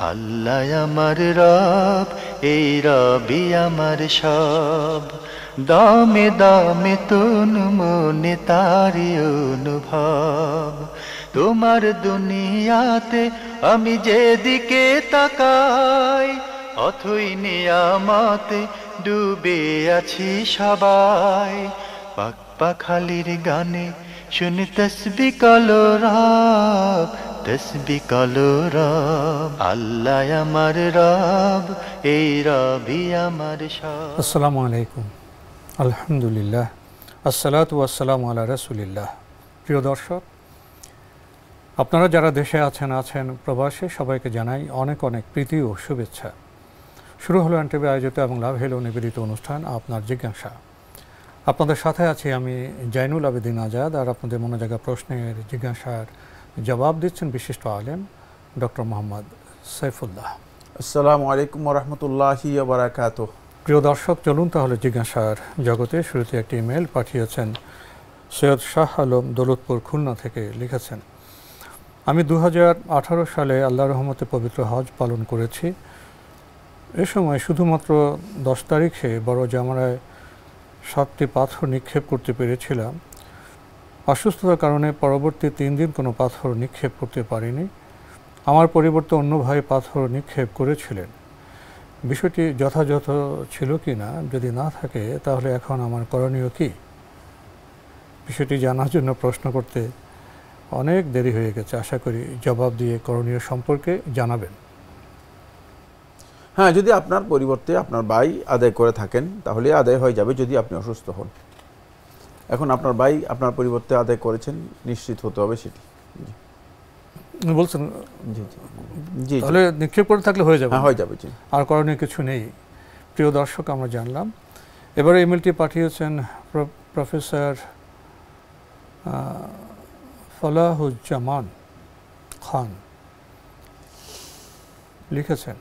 আল্লাহ আমার রব, এই রবি আমার সব। দামে দামে তুন মনে তারি অনুভব। তোমার দুনিয়াতে আমি যেদিকে তাকাই, অথই নিয়ামতে ডুবে আছি সবাই। পাক পাখালির গানে শুনি তসবিহ কালো রব, তসবিহ কালো রব। আল্লাহ আমার রব, এই রবি আমার সব। আসসালামু আলাইকুম, আলহামদুলিল্লাহ, আসসালাতু ওয়াসসালামু আলা রাসূলিল্লাহ। প্রিয় দর্শক, আপনারা যারা দেশে আছেন প্রবাসে, সবাইকে জানাই অনেক অনেক প্রীতি ও শুভেচ্ছা। শুরু হলো এনটিভি আয়োজিত এবং লাভ হেলো নিবেদিত অনুষ্ঠান আপনার জিজ্ঞাসা। আপনাদের সাথে আছি আমি জাইনুল আবেদিন আজাদ, আর আপনাদের মনে জাগা প্রশ্নের জিজ্ঞাসার জবাব দিচ্ছেন বিশিষ্ট আলেম ডক্টর মোহাম্মদ সাইফুল্লাহ। আসসালামু আলাইকুম ওয়া রাহমাতুল্লাহি ওয়া বারাকাতুহু। প্রিয় দর্শক, চলুন তাহলে জিজ্ঞাসার জগতে। শুরুতে একটি ইমেল পাঠিয়েছেন সৈয়দ শাহ আলম, দৌলতপুর, খুলনা থেকে। লিখেছেন, আমি 2018 সালে আল্লাহর রহমতে পবিত্র হজ পালন করেছি। এ সময় শুধুমাত্র 10 তারিখে বড় জামারায় 7টি পাথর নিক্ষেপ করতে পেরেছিলাম। অসুস্থতার কারণে পরবর্তী 3 দিন কোনো পাথর নিক্ষেপ করতে পারিনি। আমার পরিবর্তে অন্য ভাই পাথর নিক্ষেপ করেছিলেন। বিষয়টি যথাযথ ছিল কি না, যদি না থাকে তাহলে এখন আমার করণীয় কি? বিষয়টি জানার জন্য প্রশ্ন করতে অনেক দেরি হয়ে গেছে। আশা করি জবাব দিয়ে করণীয় সম্পর্কে জানাবেন। হ্যাঁ, যদি আপনার পরিবর্তে আপনার ভাই আদায় করে থাকেন তাহলে আদায় হয়ে যাবে যদি আপনি অসুস্থ হন। এখন আপনার ভাই আপনার পরিবর্তে আদায় করেছেন, নিশ্চিত হতে হবে সেটি। বলছেন জি জি জি, তাহলে নিক্ষেপ করে থাকলে হয়ে যাবে? হ্যাঁ, হয়ে যাবে। জি, আর করণীয় কিছু নেই। প্রিয় দর্শক, আমরা জানলাম। এবারে ইমেলটি পাঠিয়েছেন প্রফেসর ফলাহুজ্জামান খান। লিখেছেন,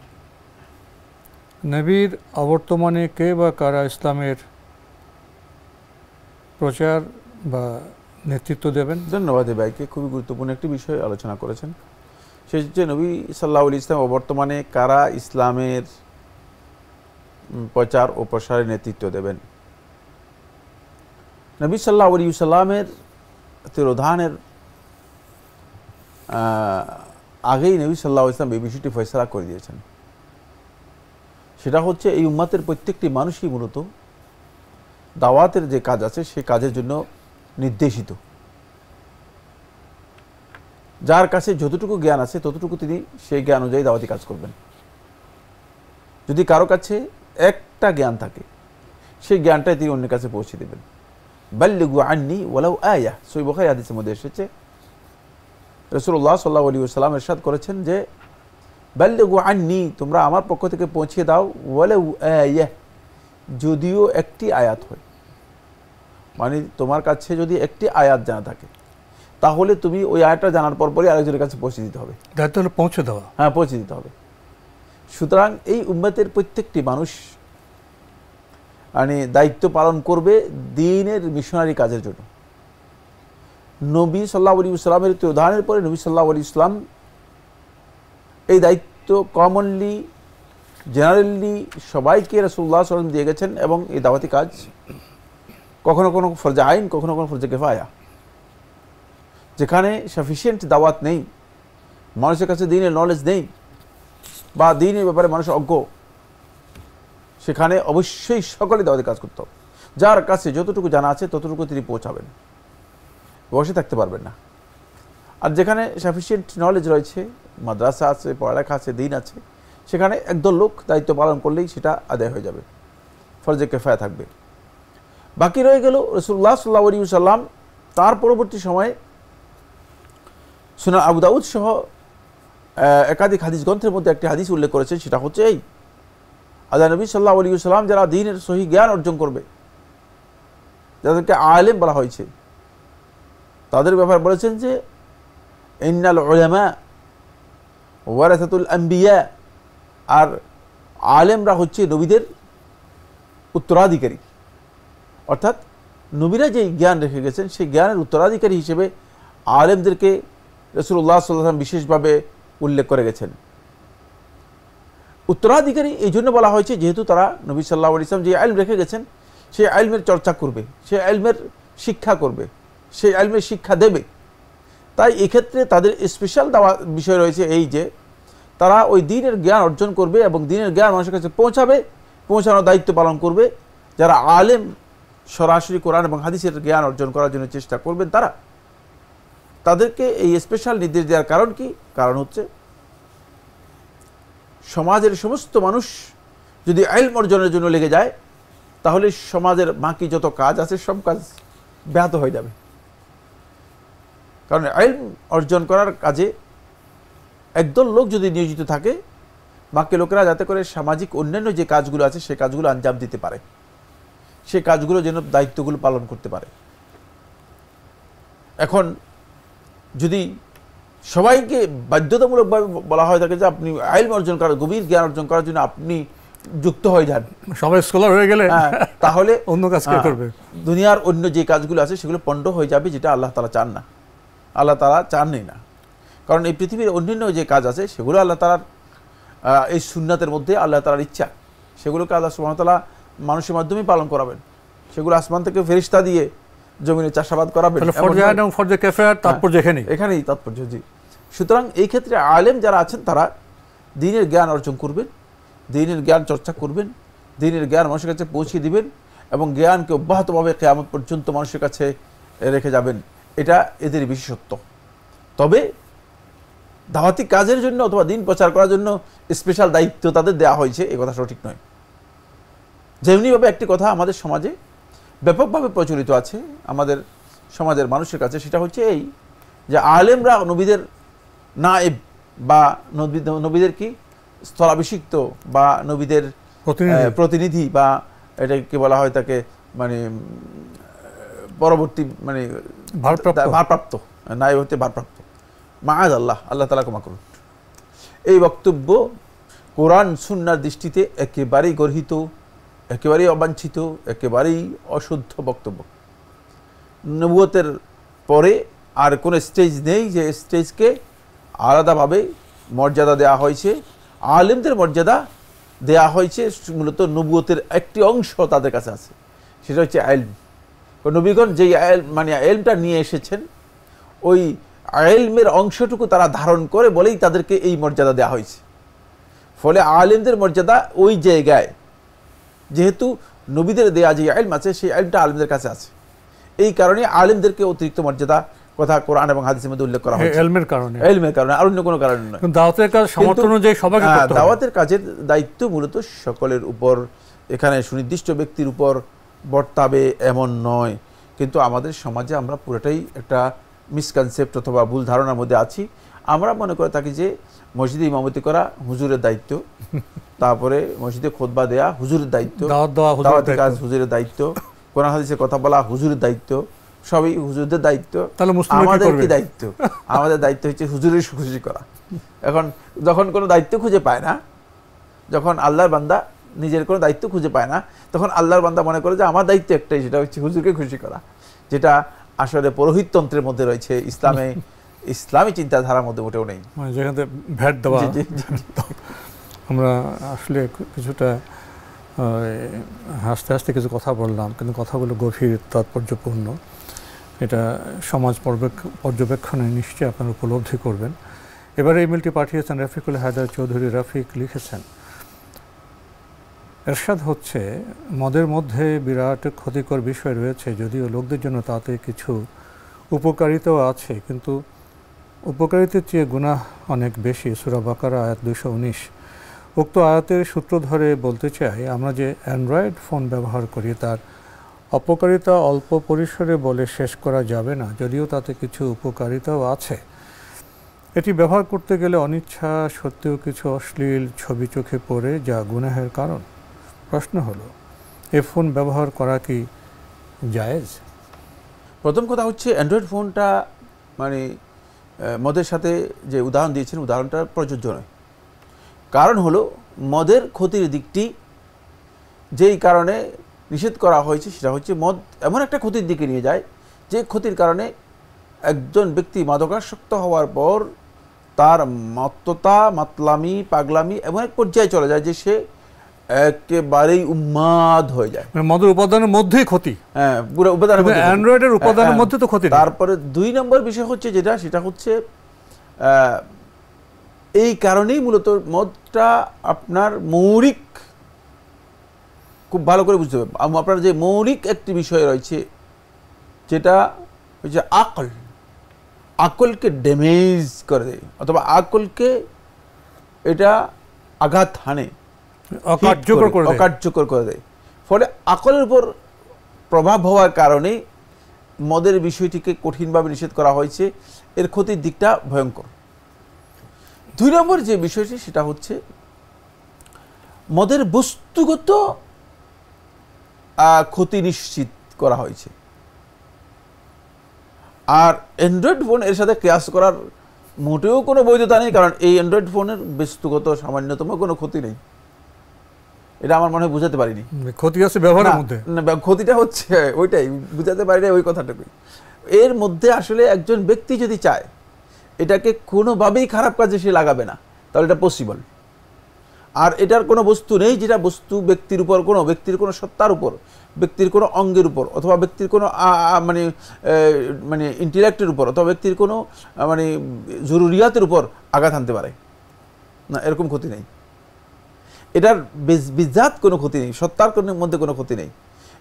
নবীর অবর্তমানে কে বা কারা ইসলামের প্রচার বা নেতৃত্ব দেবেন? ধন্যবাদ ভাইকে, খুবই গুরুত্বপূর্ণ একটি বিষয় আলোচনা করেছেন। সে হচ্ছে নবী সাল্লাল্লাহু আলাইহি ওয়াসাল্লাম অবর্তমানে কারা ইসলামের প্রচার ও প্রসারের নেতৃত্ব দেবেন। নবী সাল্লাল্লাহু আলাইহি ওয়াসাল্লামের তিরোধানের আগেই নবী সাল্লাল্লাহু আলাইহি ওয়াসাল্লাম এই বিষয়টি ফয়সালা করে দিয়েছেন। সেটা হচ্ছে এই উম্মতের প্রত্যেকটি মানুষই মূলত দাওয়াতের যে কাজ আছে সেই কাজের জন্য নির্দেশিত। যার কাছে যতটুকু জ্ঞান আছে ততটুকু তিনি সেই জ্ঞান অনুযায়ী দাওয়াতি কাজ করবেন। যদি কারো কাছে একটা জ্ঞান থাকে, সেই জ্ঞানটাই তিনি অন্যের কাছে পৌঁছে দেবেন। বাল্লিগু আন্নি ওয়ালাউ আয়া, সহিহ বুখারী হাদিসের মধ্যে এসেছে, রাসূলুল্লাহ সাল্লাল্লাহু আলাইহি ওয়াসাল্লাম ইরশাদ করেছেন যে বাল্লিগু আন্নি, তোমরা আমার পক্ষ থেকে পৌঁছে দাও, ওয়ালাউ আয়া, যদিও একটি আয়াত হয়। মানে তোমার কাছে যদি একটি আয়াত জানা থাকে তাহলে তুমি ওই আয়াতটা জানার পরপরই আরেকজনের কাছে পৌঁছে দিতে হবে। দায়িত্ব হলো পৌঁছে দেওয়া। হ্যাঁ, পৌঁছে দিতে হবে। সুতরাং এই উম্মতের প্রত্যেকটি মানুষ মানে দায়িত্ব পালন করবে দ্বীনের মিশনারি কাজের জন্য। নবী সাল্লাল্লাহু আলাইহি ওয়াসাল্লামের তিরোধানের পরে নবী সাল্লাল্লাহু আলাইহি ওয়াসাল্লাম এই দায়িত্ব কমনলি, জেনারেলি সবাইকে রাসূলুল্লাহ সাল্লাল্লাহু আলাইহি ওয়াসাল্লাম দিয়ে গেছেন। এবং এই দাওয়াতি কাজ কখনো কোনো ফরজে আইন, কখনো কোনো ফরজে কিফায়া। যেখানে সাফিসিয়েন্ট দাওয়াত নেই, মানুষের কাছে দ্বীনের নলেজ নেই বা দ্বীনের ব্যাপারে মানুষ অজ্ঞ, সেখানে অবশ্যই সকলে দাওয়াতি কাজ করতে হবে। যার কাছে যতটুকু জানা আছে ততটুকু তিনি পৌঁছাবেন, বসে থাকতে পারবেন না। আর যেখানে সাফিসিয়েন্ট নলেজ রয়েছে, মাদ্রাসা আছে, পড়ালেখা আছে, দ্বীন আছে, সেখানে একদল লোক দায়িত্ব পালন করলেই সেটা আদায় হয়ে যাবে, ফরজে কিফায়া থাকবে। বাকি রয়ে গেল রাসূলুল্লাহ সাল্লাল্লাহু আলাইহি ওয়াসাল্লাম। তার পরবর্তী সময়ে সুনান আবু দাউদ সহ একাধিক হাদিস গ্রন্থের মধ্যে একটি হাদিস উল্লেখ করেছেন, সেটা হচ্ছে এই, আল্লাহ নবী সাল্লাল্লাহু আলাইহি ওয়াসাল্লাম যারা দ্বীনের সহি জ্ঞান অর্জন করবে, যাদেরকে আলেম বলা হয়েছে, তাদের ব্যাপারে বলেছেন যে ইন্নাল উলামা ওয়ারাসাতুল আম্বিয়া, আর আলেমরা হচ্ছে নবীদের উত্তরাধিকারী। অর্থাৎ নবীরা যেই জ্ঞান রেখে গেছেন সেই জ্ঞানের উত্তরাধিকারী হিসেবে আলেমদেরকে রাসূলুল্লাহ সাল্লাল্লাহু আলাইহি ওয়াসাল্লাম বিশেষভাবে উল্লেখ করে গেছেন। উত্তরাধিকারী এই জন্য বলা হয়েছে যেহেতু তারা নবী সাল্লাল্লাহু আলাইহি ওয়াসাল্লাম যে ইলম রেখে গেছেন সেই ইলমের চর্চা করবে, সেই ইলমের শিক্ষা করবে, সেই ইলমের শিক্ষা দেবে। তাই এক্ষেত্রে তাদের স্পেশাল দেওয়া বিষয় রয়েছে এই যে তারা ওই দ্বীনের জ্ঞান অর্জন করবে এবং দ্বীনের জ্ঞান মানুষের কাছে পৌঁছানোর দায়িত্ব পালন করবে। যারা আলেম সরাসরি কোরআন এবং হাদিসের জ্ঞান অর্জন করার জন্য চেষ্টা করবেন তাদেরকে এই স্পেশাল নির্দেশ দেওয়ার কারণ কি? কারণ হচ্ছে সমাজের সমস্ত মানুষ যদি ইলম অর্জনের জন্য লেগে যায় তাহলে সমাজের বাকি যত কাজ আছে সব কাজ ব্যাহত হয়ে যাবে। কারণ ইলম অর্জন করার কাজে একদল লোক যদি নিয়োজিত থাকে বাকি লোকেরা যাতে করে সামাজিক অন্যান্য যে কাজগুলো আছে সেই কাজগুলো আঞ্জাম দিতে পারে, সেই কাজগুলো যেন দায়িত্বগুলো পালন করতে পারে। এখন যদি সবাইকে বাধ্যতামূলকভাবে বলা হয় থাকে যে আপনি ইলম অর্জন করার, গভীর জ্ঞান অর্জন করার জন্য আপনি যুক্ত হয়ে যান, সবাই স্কলার হয়ে গেলে তাহলে অন্য কাজ কে করবে? দুনিয়ার অন্য যে কাজগুলো আছে সেগুলো পণ্ড হয়ে যাবে, যেটা আল্লাহ তাআলা চান না, আল্লাহ তাআলা চানই না। কারণ এই পৃথিবীর অন্যান্য যে কাজ আছে সেগুলো আল্লাহ তাআলার এই সুন্নাতের মধ্যে আল্লাহ তাআলার ইচ্ছা, সেগুলোকে আল্লাহ সুবহানাহু ওয়া তাআলা মানুষের মাধ্যমেই পালন করাবেন। সেগুলো আসমান থেকে ফেরেশতা দিয়ে জমিনে চাষাবাদ করাবেন, এখানেই তাৎপর্য। জি, সুতরাং এই ক্ষেত্রে আলেম যারা আছেন তারা দ্বীনের জ্ঞান অর্জন করবেন, দ্বীনের জ্ঞান চর্চা করবেন, দ্বীনের জ্ঞান মানুষের কাছে পৌঁছে দিবেন এবং জ্ঞানকে অব্যাহতভাবে কিয়ামত পর্যন্ত মানুষের কাছে রেখে যাবেন। এটা এদের বিশেষত্ব। তবে দাওয়াতি কাজের জন্য অথবা দ্বীন প্রচার করার জন্য স্পেশাল দায়িত্ব তাদের দেওয়া হয়েছে, এ কথা সঠিক নয়। যেমনিভাবে একটি কথা আমাদের সমাজে ব্যাপকভাবে প্রচলিত আছে আমাদের সমাজের মানুষের কাছে, সেটা হচ্ছে এই যে আলেমরা নবীদের নায়েব বা নবীদের কি স্থলাভিষিক্ত বা নবীদের প্রতিনিধি বা এটাকে বলা হয় তাকে মানে পরবর্তী মানে ভারপ্রাপ্ত, নায়েব হতে ভারপ্রাপ্ত। মাআযাল্লাহ, আল্লাহ তাআলা ক্ষমা করুন। এই বক্তব্য কোরআন সুন্নাহর দৃষ্টিতে একেবারেই গর্হিত, একেবারেই অবাঞ্ছিত, একেবারেই অশুদ্ধ বক্তব্য। নবুয়তের পরে আর কোনো স্টেজ নেই যে স্টেজকে আলাদাভাবে মর্যাদা দেওয়া হয়েছে। আলেমদের মর্যাদা দেওয়া হয়েছে মূলত নবুয়তের একটি অংশ তাদের কাছে আছে, সেটা হচ্ছে ইলম। নবীগণ যেই মানে ইলমটা নিয়ে এসেছেন ওই ইলমের অংশটুকু তারা ধারণ করে বলেই তাদেরকে এই মর্যাদা দেওয়া হয়েছে। ফলে আলেমদের মর্যাদা ওই জায়গায়, যেহেতু নবীদের দেয়া যে ইলম আছে সেই ইলমটা আলেমদের কাছে আছে, এই কারণে আলেমদেরকে অতিরিক্ত মর্যাদা কথা কোরআন এবং হাদিসের মধ্যে উল্লেখ করা হয়েছে। ইলমের কারণে, আর অন্য কোনো কারণে নয়। দাওয়াতের কাজ সমর্থন অনুযায়ী সবাইকে করতে হবে। দাওয়াতের কাজের দায়িত্ব মূলত সকলের উপর, এখানে সুনির্দিষ্ট ব্যক্তির উপর বর্তাবে এমন নয়। কিন্তু আমাদের সমাজে আমরা পুরোটাই একটা মিসকনসেপ্ট অথবা ভুল ধারণার মধ্যে আছি। আমরা মনে করে থাকি যে মসজিদে ইমামতি করা হুজুরের দায়িত্ব, তারপরে মসজিদে খুতবা দেয়া হুজুরের দায়িত্ব, দাওয়াতের কাজ হুজুরের দায়িত্ব, কোরআন হাদিসের কথা বলা হুজুরের দায়িত্ব, সবই হুজুরদের দায়িত্ব। আমাদের কি দায়িত্ব? আমাদের দায়িত্ব হচ্ছে হুজুরের খুশি করা। এখন যখন কোনো দায়িত্ব খুঁজে পায় না, যখন আল্লাহর বান্দা নিজের কোনো দায়িত্ব খুঁজে পায় না, তখন আল্লাহর বান্দা মনে করে যে আমার দায়িত্ব একটাই, সেটা হচ্ছে হুজুরকে খুশি করা, যেটা আসলে পুরোহিততন্ত্রের মধ্যে রয়েছে, ইসলামী চিন্তাধারার মধ্যে মোটেও নেই। যেখানে ভ্যাট দেওয়া। আমরা আসলে কিছুটা হাসতে হাসতে কিছু কথা বললাম, কিন্তু কথাগুলো গভীর তাৎপর্যপূর্ণ। এটা সমাজ পর্যবেক্ষণে নিশ্চয়ই আপনারা উপলব্ধি করবেন। এবারে ইমেলটি পাঠিয়েছেন রফিকুল হায়দার চৌধুরী। রফিক লিখেছেন, এরশাদ হচ্ছে মদের মধ্যে বিরাট ক্ষতিকর বিষয় রয়েছে, যদিও লোকদের জন্য তাতে কিছু উপকারিতাও আছে, কিন্তু উপকারিতার চেয়ে গুনাহ অনেক বেশি। সূরা বাকারা আয়াত 219। উক্ত আয়াতের সূত্র ধরে বলতে চাই, আমরা যে অ্যান্ড্রয়েড ফোন ব্যবহার করি তার অপকারিতা অল্প পরিসরে বলে শেষ করা যাবে না, যদিও তাতে কিছু উপকারিতাও আছে। এটি ব্যবহার করতে গেলে অনিচ্ছা সত্ত্বেও কিছু অশ্লীল ছবি চোখে পড়ে, যা গুনাহের কারণ। প্রশ্ন হলো, এ ফোন ব্যবহার করা কি জায়েজ? প্রথম কথা হচ্ছে অ্যান্ড্রয়েড ফোনটা মানে মদের সাথে যে উদাহরণ দিয়েছেন উদাহরণটা প্রযোজ্য নয়। কারণ হলো মদের ক্ষতির দিকটি যেই কারণে নিষেধ করা হয়েছে সেটা হচ্ছে মদ এমন একটা ক্ষতির দিকে নিয়ে যায় যে ক্ষতির কারণে একজন ব্যক্তি মাদকাসক্ত হওয়ার পর তার মত্ততা, মাতলামি, পাগলামি এমন এক পর্যায়ে চলে যায় যে সে একেবারেই উন্মাদ হয়ে যায়। মদের উপাদানের মধ্যেই ক্ষতি। হ্যাঁ, পুরো উপাদানের মধ্যে, অ্যান্ড্রয়েডের উপাদানের মধ্যে তো ক্ষতি। তারপরে 2 নম্বর বিষয় হচ্ছে যেটা, সেটা হচ্ছে এই কারণেই মূলত মদটা আপনার মৌলিক, খুব ভালো করে বুঝতে হবে, আপনার যে মৌলিক একটি বিষয় রয়েছে যেটা হচ্ছে আকলকে ড্যামেজ করে দেয়, অথবা আকলকে এটা আঘাত হানে, অকার্যকর করে দেয়। ফলে আকলের উপর প্রভাব হওয়ার কারণে মদের বিষয়টিকে কঠিনভাবে নিষেধ করা হয়েছে। এর ক্ষতির দিকটা ভয়ঙ্কর। 2 নম্বর যে বিষয়টি সেটা হচ্ছে মদের বস্তুগত ক্ষতি নিশ্চিত করা হয়েছে। আর অ্যান্ড্রয়েড ফোন এর সাথে ক্লাস করার মোটেও কোনো বৈধতা নেই, কারণ এই অ্যান্ড্রয়েড ফোনের বস্তুগত সামান্যতম কোনো ক্ষতি নেই। এটা আমার মনে হয় বুঝাতে পারিনি। ক্ষতি আছে ব্যবহারের মধ্যে, ক্ষতিটা হচ্ছে ওইটাই বুঝাতে পারি না, ওই কথাটুকুই। এর মধ্যে আসলে একজন ব্যক্তি যদি চায় এটাকে কোনোভাবেই খারাপ কাজে সে লাগাবে না, তাহলে এটা পসিবল। আর এটার কোনো বস্তু নেই যেটা বস্তু ব্যক্তির উপর, কোনো ব্যক্তির কোনো সত্তার উপর, ব্যক্তির কোনো অঙ্গের উপর, অথবা ব্যক্তির কোনো মানে ইন্টেলেক্টের উপর, অথবা ব্যক্তির কোনো মানে জরুরিয়াতের উপর আঘাত আনতে পারে না, এরকম ক্ষতি নেই। এটার বিজাত কোনো ক্ষতি নেই, সত্তার মধ্যে কোনো ক্ষতি নেই।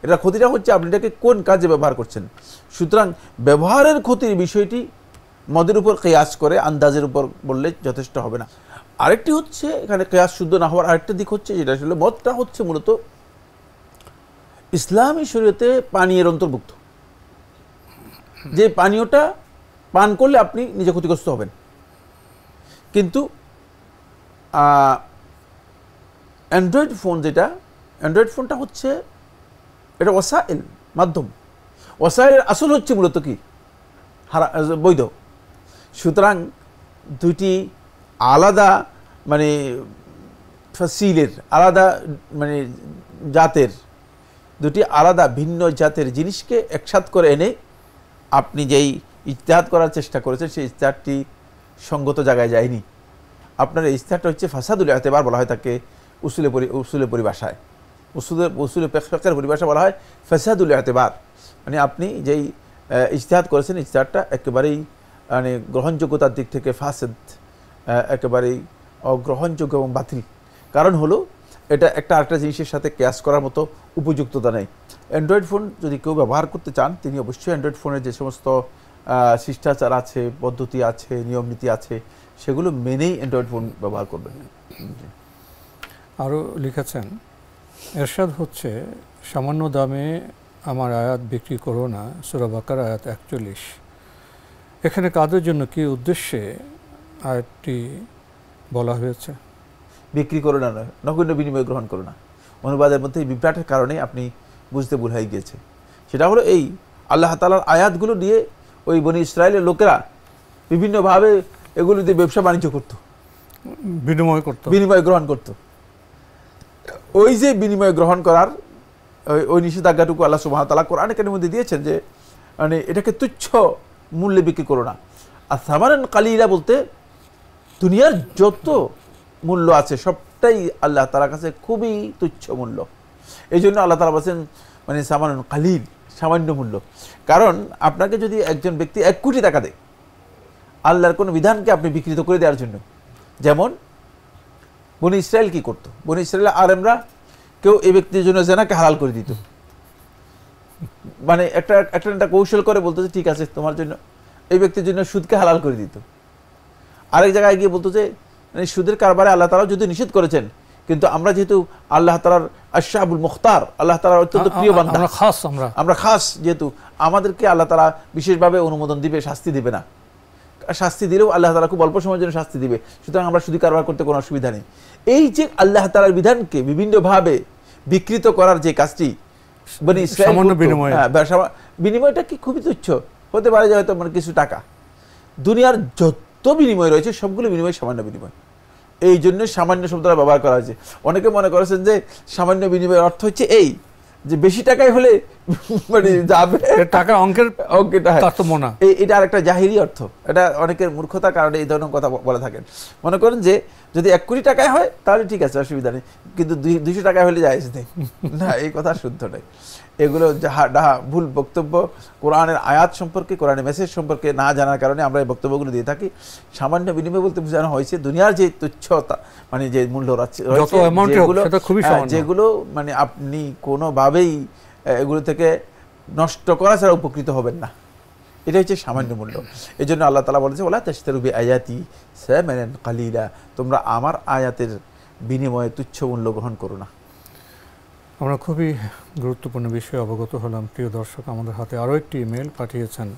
এটার ক্ষতিটা হচ্ছে আপনি এটাকে কোন কাজে ব্যবহার করছেন। সুতরাং ব্যবহারের ক্ষতির বিষয়টি মদের উপর কিয়াস করে আন্দাজের উপর বললে যথেষ্ট হবে না। আরেকটি হচ্ছে এখানে কিয়াস শুদ্ধ না হওয়ার আরেকটা দিক হচ্ছে যেটা আসলে মদটা হচ্ছে মূলত ইসলামী শরীয়তে পানীয়ের অন্তর্ভুক্ত, যে পানীয়টা পান করলে আপনি নিজে ক্ষতিগ্রস্ত হবেন। কিন্তু অ্যান্ড্রয়েড ফোন যেটা, অ্যান্ড্রয়েড ফোনটা হচ্ছে এটা ওয়াসাইল, মাধ্যম। ওয়াসাইলের আসল হচ্ছে মূলত কি বৈধ। সুতরাং দুইটি আলাদা মানে ফাসিলের, আলাদা মানে জাতের, দুটি আলাদা ভিন্ন জাতের জিনিসকে একসাথে করে এনে আপনি যেই ইজতিহাদ করার চেষ্টা করেছেন সেই ইজতিহাদটি সঙ্গত জায়গায় যায়নি। আপনার এই ইজতিহাদটা হচ্ছে ফাসাদুল ইতিবার বলা হয় তাকে উসুলে পরিভাষায়, উসুলে ফিকহের পরিভাষা বলা হয় ফাসাদুল ইতিবার। মানে আপনি যেই ইজতিহাদ করেছেন ইজতিহাদটা একেবারেই মানে গ্রহণযোগ্যতার দিক থেকে ফাসেদ, একেবারেই অগ্রহণযোগ্য এবং বাতিল। কারণ হলো এটা একটা আরেকটা জিনিসের সাথে ক্যাশ করার মতো উপযুক্ততা নেই। অ্যান্ড্রয়েড ফোন যদি কেউ ব্যবহার করতে চান তিনি অবশ্যই অ্যান্ড্রয়েড ফোনের যে সমস্ত শিষ্টাচার আছে, পদ্ধতি আছে, নিয়ম নীতি আছে সেগুলো মেনেই অ্যান্ড্রয়েড ফোন ব্যবহার করবেন। আরও লিখেছেন, এরশাদ হচ্ছে সামান্য দামে আমার আয়াত বিক্রি করো না, সূরা বাকারা আয়াত 41। এখানে কাদের জন্য, কি উদ্দেশ্যে আয়াতটি বলা হয়েছে? বিক্রি করো না নয়, নগণ্য বিনিময় গ্রহণ করো না। অনুবাদের মধ্যে এই বিভ্রাটের কারণে আপনি বুঝতে ভুল হয়ে গিয়েছে। সেটা হলো এই আল্লাহ তাআলার আয়াতগুলো দিয়ে ওই বনি ইসরায়েলের লোকেরা বিভিন্নভাবে এগুলো দিয়ে ব্যবসা বাণিজ্য করত, বিনিময় গ্রহণ করত। ওই যে বিনিময় গ্রহণ করার ওই নিষেধাজ্ঞাটুকু আল্লাহ সুবহানাহু ওয়া তাআলা কোরআনে কারীমের মধ্যে দিয়েছেন যে মানে এটাকে তুচ্ছ মূল্যে বিক্রি করো না। আর সামানান কালিলা বলতে দুনিয়ার যত মূল্য আছে সবটাই আল্লাহ তাআলার কাছে খুবই তুচ্ছ মূল্য। এই জন্য আল্লাহ তাআলা বলেছেন মানে সামানান কালিল, সামান্য মূল্য। কারণ আপনাকে যদি একজন ব্যক্তি 1 কোটি টাকা দেয় আল্লাহর কোনো বিধানকে আপনি বিকৃত করে দেওয়ার জন্য, যেমন বনি ইসরায়েল কি করতো, বনি ইসরায়েল আলেমরা কেউ এই ব্যক্তির জন্য জেনাকে হালাল করে দিত। মানে একটা কৌশল করে বলতো যে ঠিক আছে তোমার জন্য, এই ব্যক্তির জন্য সুদকে হালাল করে দিত। আরেক জায়গায় গিয়ে বলতো যে মানে সুদের কারবারে আল্লাহ তাআলা যদি নিষেধ করেছেন, কিন্তু আমরা যেহেতু আল্লাহ তাআলার আশরাফুল মুখতার, আল্লাহ তাআলার অত্যন্ত প্রিয় বান্দা, আমরা খাস, যেহেতু আমাদেরকে আল্লাহ তাআলা বিশেষভাবে অনুমোদন দিবে, শাস্তি দিবে না। শাস্তি দিলেও আল্লাহ তাআলা খুব অল্প সময়ের জন্য শাস্তি দিবে, সুতরাং আমরা সুদি কারবার করতে কোনো অসুবিধা নেই। এই যে আল্লাহ তাআলার বিধানকে বিভিন্নভাবে বিকৃত করার যে কাজটি বনি ইসরাইল, বিনিময়টা কি খুবই তুচ্ছ হতে পারে, যে হয়তো মানে কিছু টাকা। দুনিয়ার যত বিনিময় রয়েছে সবগুলো বিনিময় সামান্য বিনিময়। এই জন্য সামান্য শব্দটা ব্যবহার করা হয়েছে। অনেকে মনে করেছেন যে সামান্য বিনিময়ের অর্থ হচ্ছে এই যে বেশি টাকায় হলে মানে যাবে টাকা অঙ্কের অঙ্কটা, তারতম্য না। এটা আর একটা জাহিরি অর্থ, এটা অনেকের মূর্খতার কারণে এই ধরনের কথা বলে থাকেন। মনে করেন যে যদি 1 কোটি টাকায় হয় তাহলে ঠিক আছে, অসুবিধা নেই, কিন্তু 200 টাকায় হলে জায়েজ নেই। না, এই কথা শুদ্ধ নয়। এগুলো ডাহা ভুল বক্তব্য। কোরআনের আয়াত সম্পর্কে, কোরআনের মেসেজ সম্পর্কে না জানার কারণে আমরা এই বক্তব্যগুলো দিয়ে থাকি। সামান্য বিনিময় বলতে বোঝানো হয়েছে দুনিয়ার যে তুচ্ছতা, মানে যে মূল্য যেগুলো মানে আপনি কোনোভাবেই এগুলো থেকে নষ্ট করা ছাড়া উপকৃত হবেন না, এটা হচ্ছে সামান্য মূল্য। এই জন্য আল্লাহ তাআলা বলেছে, ওয়ালা তাশতারু বিআয়াতি সামানান কালিলা, তোমরা আমার আয়াতের বিনিময়ে তুচ্ছ মূল্য গ্রহণ করো না। আমরা খুবই গুরুত্বপূর্ণ বিষয়ে অবগত হলাম। প্রিয় দর্শক, আমাদের হাতে আরও একটি ইমেল পাঠিয়েছেন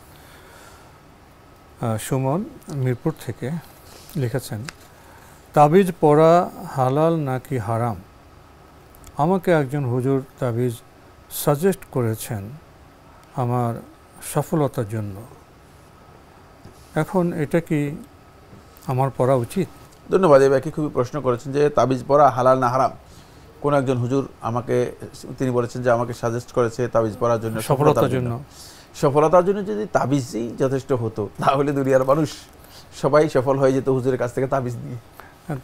সুমন মিরপুর থেকে। লিখেছেন, তাবিজ পরা হালাল নাকি হারাম? আমাকে একজন হুজুর তাবিজ সাজেস্ট করেছেন আমার সফলতার জন্য, এখন এটা কি আমার পড়া উচিত? ধন্যবাদ। এই ব্যক্তি খুবই প্রশ্ন করেছেন যে তাবিজ পরা হালাল না হারাম। কোন একজন হুজুর তিনি বলেছেন যে আমাকে সাজেস্ট করেছে তাবিজ পরার জন্য সফলতার জন্য। সফলতার জন্য যদি তাবিজই যথেষ্ট হতো তাহলে দুনিয়ার মানুষ সবাই সফল হয়ে যেত হুজুরের কাছ থেকে তাবিজ নিয়ে।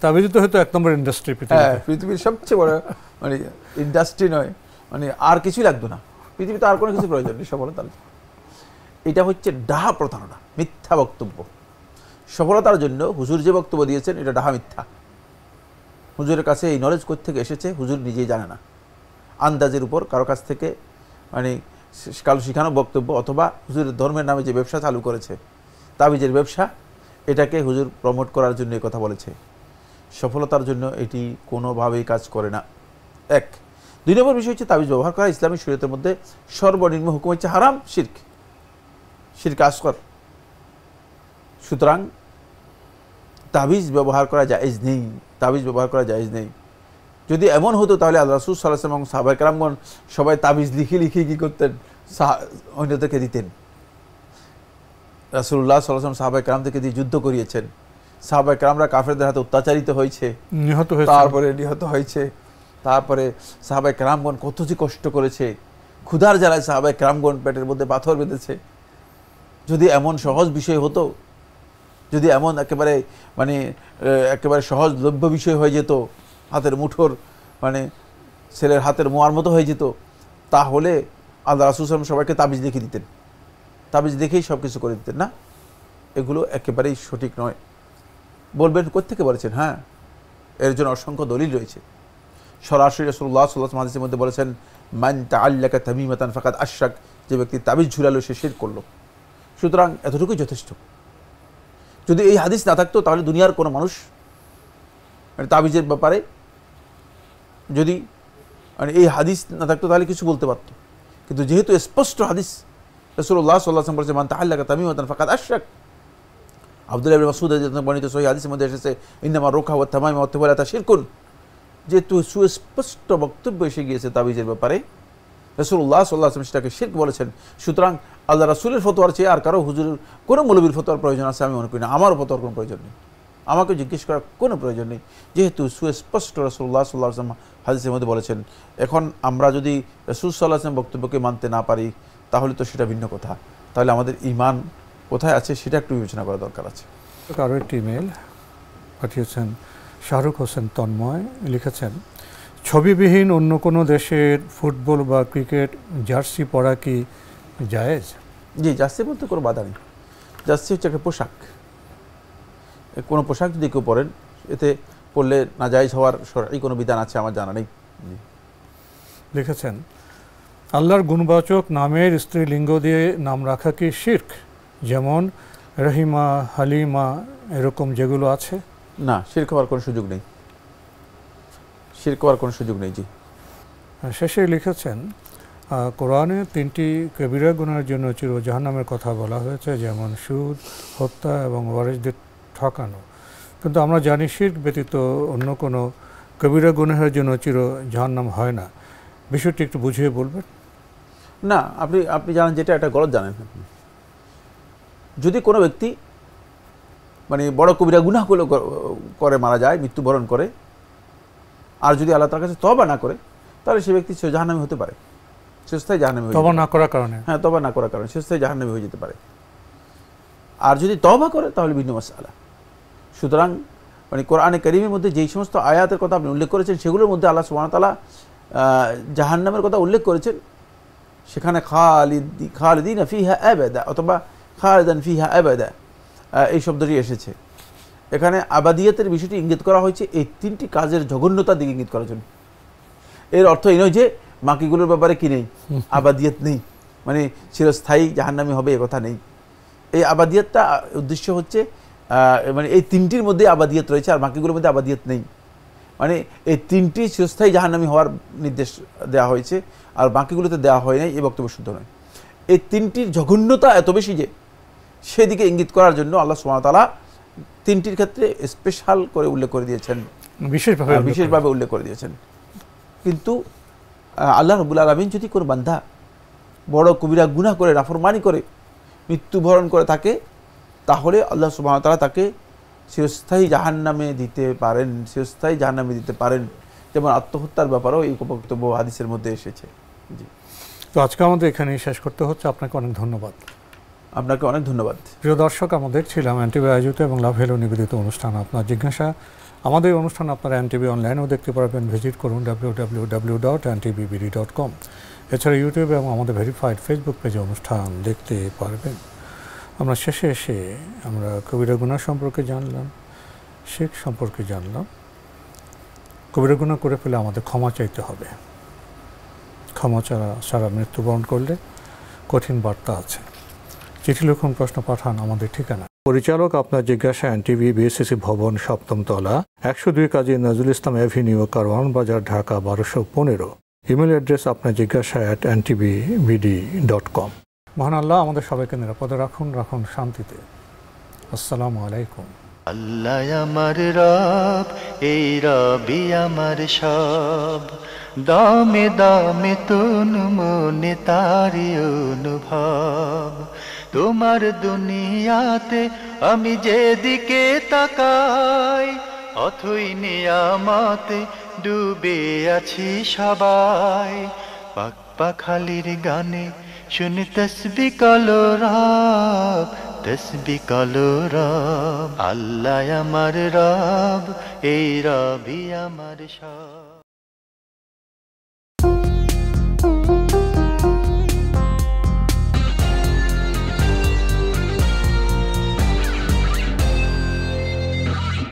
তাবিজ তো হয়তো 1 নম্বর ইন্ডাস্ট্রি, পৃথিবীর সবচেয়ে বড় মানে ইন্ডাস্ট্রি নয়, মানে আর কিছুই লাগতো না পৃথিবীতে, আর কোনো কিছু প্রয়োজন নেই সফলতার। এটা হচ্ছে ডাহা প্রতারণা, মিথ্যা বক্তব্য। সফলতার জন্য হুজুর যে বক্তব্য দিয়েছেন এটা ডাহা, মিথ্যা। হুজুরের কাছে এই নলেজ কোত্থেকে এসেছে হুজুর নিজেই জানে না। আন্দাজের উপর কারো কাছ থেকে মানে কালো শিখানো বক্তব্য, অথবা হুজুরের ধর্মের নামে যে ব্যবসা চালু করেছে তাবিজের ব্যবসা, এটাকে হুজুর প্রমোট করার জন্য এই কথা বলেছে। সফলতার জন্য এটি কোনোভাবেই কাজ করে না। 1। 2 নম্বর বিষয় হচ্ছে তাবিজ ব্যবহার করা ইসলামী শরীয়তের মধ্যে সর্বনিম্ন হুকুম হচ্ছে হারাম, শিরক আসগর। সুতরাং তাবিজ ব্যবহার করা জায়েজ নেই, তাবিজ ব্যবহার করা জায়েজ নেই। যদি এমন হতো তাহলে আল্লাহ রাসূল সাল্লাল্লাহু আলাইহি ওয়াসাল্লাম এবং সাহাবায়ে কেরামগণ সবাই তাবিজ লিখে কি করতেন, অন্যদেরকে দিতেন। রাসূলুল্লাহ সাল্লাল্লাহু আলাইহি ওয়াসাল্লাম সাহাবায়ে কেরামদেরকে দিয়ে যুদ্ধ করিয়েছেন। সাহাবায়ে কেরামরা কাফেরদের হাতে অত্যাচারিত হয়েছে, তারপরে নিহত হয়েছে। তারপরে সাহাবায়ে কেরামগণ কত যে কষ্ট করেছে, ক্ষুধার জ্বালায় সাহাবায়ে কেরামগণ পেটের মধ্যে পাথর বেঁধেছে। যদি এমন সহজ বিষয় হতো, যদি এমন একেবারে সহজলভ্য বিষয় হয়ে যেত, হাতের মুঠোর মানে ছেলের হাতের মোয়ার মতো হয়ে যেত, তাহলে আল্লাহ রাসূল সাল্লাল্লাহু আলাইহি ওয়াসাল্লাম সবাইকে তাবিজ লিখে দিতেন, তাবিজ দেখেই সব কিছু করে দিতেন না। এগুলো একেবারেই সঠিক নয়। বলবেন কোত্থেকে বলেছেন? হ্যাঁ, এর জন্য অসংখ্য দলিল রয়েছে। সরাসরি রাসূলুল্লাহ সাল্লাল্লাহু আলাইহি ওয়াসাল্লাম হাদিসের মধ্যে বলেছেন, মান তাআল্লাকা তামিমাতান ফাকাদ আশরাক, যে ব্যক্তি তাবিজ ঝুলালো সে শিরক করলো। সুতরাং এতটুকুই যথেষ্ট। যদি এই হাদিস না থাকতো তাহলে দুনিয়ার কোনো মানুষ মানে তাবিজের ব্যাপারে যদি মানে এই হাদিস না থাকতো তাহলে কিছু বলতে পারত। কিন্তু যেহেতু স্পষ্ট হাদিস, রাসূলুল্লাহ সাল্লাল্লাহু আলাইহি ওয়াসাল্লাম বলেছেন, মান তাআল্লাকা তামিমাতান ফাকাদ আশরাক। আব্দুল্লাহ ইবনে মাসউদ রাদিয়াল্লাহু বর্ণিত সহিহ হাদিসের মধ্যে এসেছে, ইন্নামা রুকা ওয়া তামাইম ওয়া তাওয়ালাতা শিরকুন। যেহেতু সুস্পষ্ট বক্তব্য এসে গিয়েছে তাবিজের ব্যাপারে, রাসূলুল্লাহ সাল্লাল্লাহু আলাইহি ওয়াসাল্লাম সেটাকে শিরক বলেছেন। সুতরাং আল্লাহ রাসূলের ফতোয়ার চেয়ে আর কারো হুজুরের কোনো মৌলবীর ফতোয়ার প্রয়োজন আছে আমি মনে করি না। আমারও ফতোয়ার কোনো প্রয়োজন নেই, আমাকে জিজ্ঞেস করার কোনো প্রয়োজন নেই, যেহেতু সুস্পষ্ট রাসূলুল্লাহ সাল্লাল্লাহু আলাইহি ওয়াসাল্লাম হাদিসের মধ্যে বলেছেন। এখন আমরা যদি রাসূল সাল্লাল্লাহু আলাইহি ওয়াসাল্লাম বক্তব্যকে মানতে না পারি তাহলে তো সেটা ভিন্ন কথা। তাহলে আমাদের ঈমান কোথায় আছে সেটা একটু বিবেচনা করা দরকার আছে। আরও একটি ইমেল পাঠিয়েছেন শাহরুখ হোসেন তন্ময়। লিখেছেন, ছবিবিহীন অন্য কোনো দেশের ফুটবল বা ক্রিকেট জার্সি পরা কি জায়েজ? জি, জার্সি বলতে কোনো বাধা নেই। জার্সি হচ্ছে একটা পোশাক। কোনো পোশাক যদি কেউ পরেন, এতে পড়লে নাজায়েজ হওয়ার শরঈ কোনো বিধান আছে আমার জানা নেই। লিখেছেন, আল্লাহর গুণবাচক নামের স্ত্রীলিঙ্গ দিয়ে নাম রাখা কি শিরক? যেমন রহিমা, হালিমা এরকম যেগুলো আছে। না, শিরক হওয়ার কোনো সুযোগ নেই, শিরক হওয়ার কোনো সুযোগ নেই। জি। শেষে লিখেছেন, কোরআনে 3টি কবিরা গুনাহের জন্য চির জাহান্নামের কথা বলা হয়েছে, যেমন সুদ, হত্যা এবং ওয়ারিসদের ঠকানো। কিন্তু আমরা জানি শিরক ব্যতীত অন্য কোনো কবিরা গুনাহের জন্য চির জাহান্নাম হয় না। বিষয়টি একটু বুঝিয়ে বলবেন? না, আপনি জানেন যেটা এটা গলত জানেন। যদি কোনো ব্যক্তি মানে বড় কবিরা গুনাহ করে মারা যায়, মৃত্যুবরণ করে, আর যদি আল্লাহ তার কাছে তওবা না করে, তাহলে সে ব্যক্তি জাহান্নামী হতে পারে। চিরস্থায়ী জাহান্নামী হয়ে তওবা না করার কারণে, হ্যাঁ তওবা না করার কারণে চিরস্থায়ী জাহান্নামী হয়ে যেতে পারে। আর যদি তওবা করে তাহলে ভিন্ন মাসআলা। সুতরাং মানে কোরআনে কারীমের মধ্যে যেই সমস্ত আয়াতের কথা আপনি উল্লেখ করেছেন সেগুলোর মধ্যে আল্লাহ সুবহানাহু ওয়া তাআলা জাহান্নামের কথা উল্লেখ করেছেন, সেখানে খালিদিনা ফিহা আবাদা অথবা খালিদান ফিহা আবাদা এই শব্দটি এসেছে। এখানে আবাদিয়াতের বিষয়টি ইঙ্গিত করা হয়েছে এই তিনটি কাজের জঘন্যতার দিকে ইঙ্গিত করার জন্য। এর অর্থ এই নয় যে বাকিগুলোর ব্যাপারে কি নেই, আবাদিয়াত নেই, মানে চিরস্থায়ী জাহান্নামী হবে এ কথা নেই। এই আবাদিয়াতটা উদ্দেশ্য হচ্ছে মানে এই তিনটির মধ্যে আবাদিয়াত রয়েছে আর বাকিগুলোর মধ্যে আবাদিয়াত নেই, মানে এই তিনটি চিরস্থায়ী জাহান্নামী হওয়ার নির্দেশ দেওয়া হয়েছে আর বাকিগুলোতে দেওয়া হয় নাই, এই বক্তব্য শুদ্ধ নয়। এই তিনটির জঘন্যতা এত বেশি যে সেদিকে ইঙ্গিত করার জন্য আল্লাহ সুবহানাহু ওয়া তাআলা তিনটির ক্ষেত্রে স্পেশাল করে উল্লেখ করে দিয়েছেন, বিশেষভাবে উল্লেখ করে দিয়েছেন। কিন্তু আল্লাহ রাব্বুল আলামিন যদি কোনো বান্দা বড় কবিরা গুনাহ করে নাফরমানি করে মৃত্যুবরণ করে থাকে, তাহলে আল্লাহ সুবহানাহু ওয়া তাআলা তাকে চিরস্থায়ী জাহান্নামে দিতে পারেন, চিরস্থায়ী জাহান্নামে দিতে পারেন। যেমন আত্মহত্যার ব্যাপারেও এই বক্তব্য হাদিসের মধ্যে এসেছে। জি, তো আজকে আমাদের এখানেই শেষ করতে হচ্ছে। আপনাকে অনেক ধন্যবাদ। আপনাকে অনেক ধন্যবাদ। প্রিয় দর্শক, আমাদের ছিলাম এনটিভি আয়োজিত এবং লাভ হেলো নিবেদিত অনুষ্ঠান আপনার জিজ্ঞাসা। আমাদের অনুষ্ঠান আপনারা এনটিভি অনলাইনেও দেখতে পারবেন, ভিজিট করুন www.ntbbd.com। এছাড়া ইউটিউবে এবং আমাদের ভেরিফাইড ফেসবুক পেজে অনুষ্ঠান দেখতে পারবেন। আমরা শেষে এসে আমরা কবিরা গুনাহ সম্পর্কে জানলাম, শিরক সম্পর্কে জানলাম। কবিরা গুনাহ করে ফেলে আমাদের ক্ষমা চাইতে হবে, ক্ষমা ছাড়া মৃত্যুবরণ করলে কঠিন বার্তা আছে। চিঠি লিখুন, প্রশ্ন পাঠান আমাদের ঠিকানা। পরিচালক আপনার জিজ্ঞাসা, এনটিভি, বিএসসিসি ভবন, ৭ম তলা, ১০২ কাজী নজরুল ইসলাম এভিনিউ, কারওয়ান বাজার, ঢাকা ১২১৫। ইমেল অ্যাড্রেস আপনার জিজ্ঞাসা @ntbbd.com। মহান আল্লাহ আমাদের সবাইকে নিরাপদে রাখুন, রাখুন শান্তিতে। আসসালামু আলাইকুম। আল্লাহ আমার রব, এই রবি আমার সব, দামে দামে তুন মনে তারি অনুভব। তোমার দুনিয়াতে আমি যেদিকে তাকাই, অথই নিয়ামতে ডুবে আছি সবাই। পাক পাখালির গানে শুনি তসবিহ কলরব, তসবিহ কলরব। আল্লাহ আমার রব, এই রবি আমার সব।